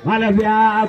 Malavia,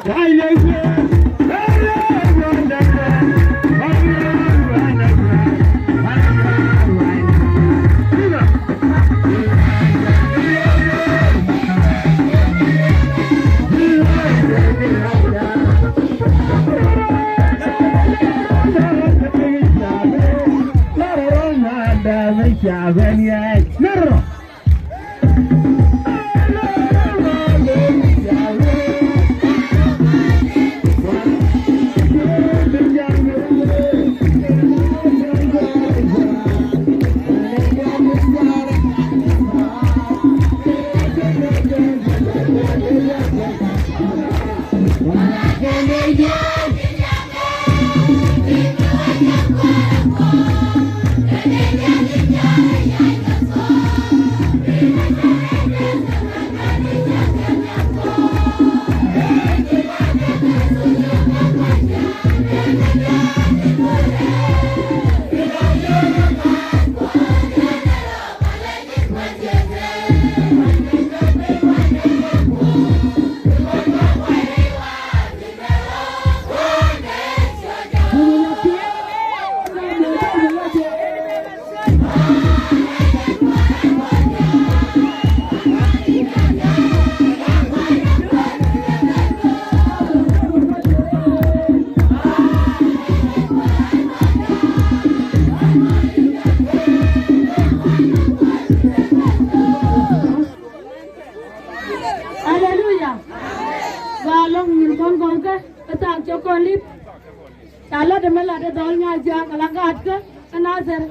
Kalau demel ada dolnya aja, kalau nggak ada, kenazar.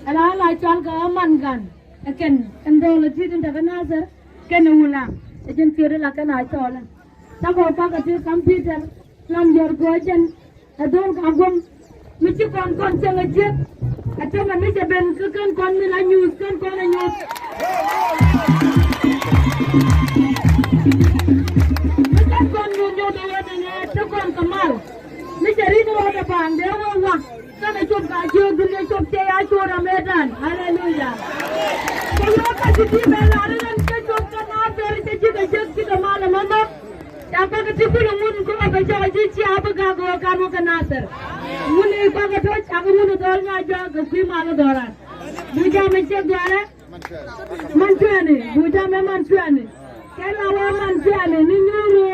Kalau laican ke aman kan, kendol itu tidak kenazar, kenulang. Ejen kiri lah kena cola. Tapi apa kerja komputer, lamjor gojen, adol kagum, mesti kon cengajet. Atau mana seben kan kon mila news, kan kon news. Bukan kon nyunyut awalnya, itu kon kemal. Micari tu ada bang, dia orang kan cukup gaji, dunia cukup caya cura medan, haleluya. Kalau kasih di medan, kan cukup kan ada rezeki rezeki ke mana mana. Siapa ketipu lumun kau apa jadi siapa gago kamu kenasar. Muni kau kata siapa muni dornya aja, kau mana doran. Buja mencet doran, mancuani, buja memang mancuani. Kalau awak mancuani, ni nyuru.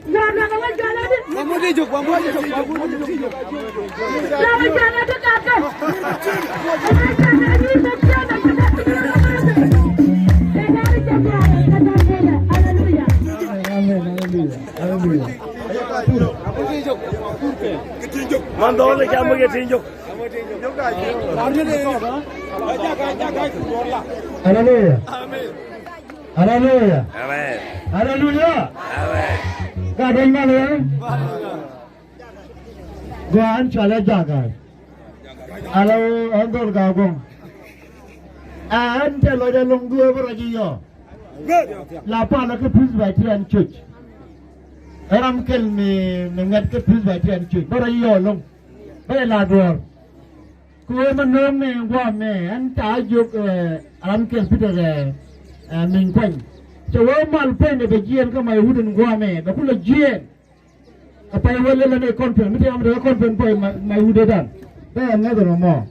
Jangan kamu jalan ni. Kamu dijuk. Jangan jalan tu kakak. Jangan ni macam Mandor kamu ketinjuk. Haleluya. Amin. Haleluya. Amin. Haleluya. Amin. Kadang malam. Guan cale jaga. Alau andor gabung. Ante lo de lungu berajiyo. Lapa nak pus batian cuc. Eram kel ni mengat ke pus batian cuc. Berajiyo long. Belador. Kue menung ni gua me. Anta ajuk aram kel piter mingkwen. Coba mal pen de bejian ke mai hudun gua me. Bakula jien. Apa yang wala ni konfen. Mesti amda konfen poi mai hudan. Dah ngai dono.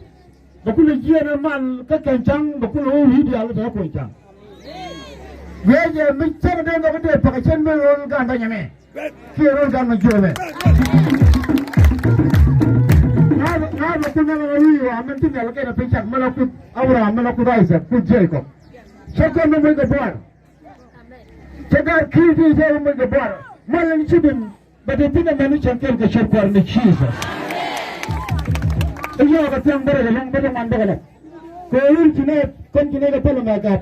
Bakula jien mal ke kencang. Bakula hudi alu dah kencang. Weje micam de nak de pakai chen me rol kan tanya me. Kira kan menjual me. Nah, makanya lalu aman tinggal kena pencak melakut awram melakut aisa pujai ko. Siapa nama mereka buat? Chegar kiri zai mu gabar mallan cibin badatina manu champion ka shirkwar ni Jesus iyo ka tambara da lang bada manda kala ko yin kine kon kine ka pala magat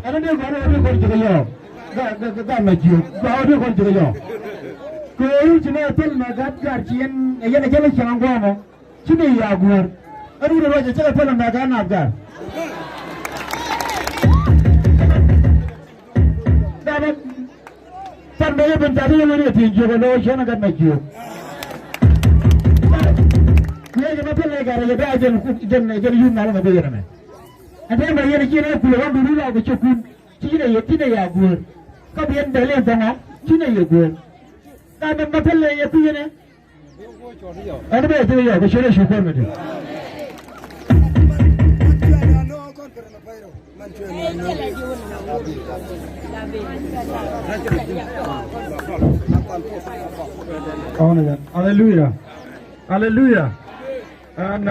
ana ne garo ne kon jiga yo ga na jiyo ga ne kon jiga yo ko yin kine pala magat garciyan yana jala kiran goma kine ya guwar Aduh, dah baca cakap film dah kan apa? Dapat pandai pencari yang mana tinggi kalau siapa nak maju. Ni kenapa lagi kerja dia ajar yun malam apa dia namanya? Ada yang bayar kira puluhan dulu lah kecukun. Cina ya gur. Kau biar beli tengah Cina ya gur. Dapat apa lagi ya tu ni? Ada apa tu ya? Kau syukur macam. Hallelujah. Hallelujah. And